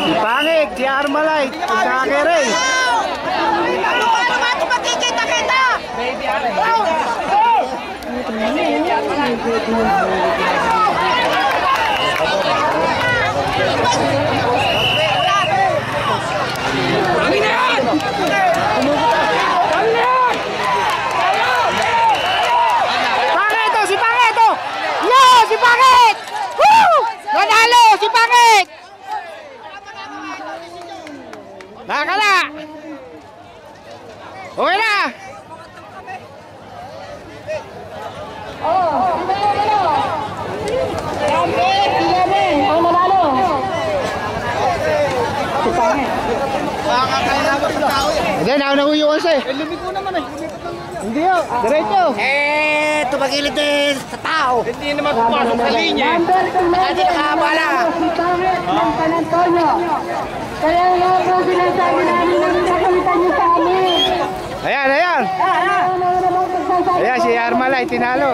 Si Pangit, si Armalite, pagkakere. Si Pangit! Woo! Nanalo si Pangit! Nakala! Okay na! Hindi, naunahuyo kasi. Lumiko naman eh. Hindi yun, diretso. Tumagilid din sa tao. Hindi naman pumasok sa linya. Hindi nakabala. Ng San Antonio. Kaya nga po sinasabi namin na nakakalitan niyo sa amin. Ayan, ayan. Ayan, si Armalite, tinalo.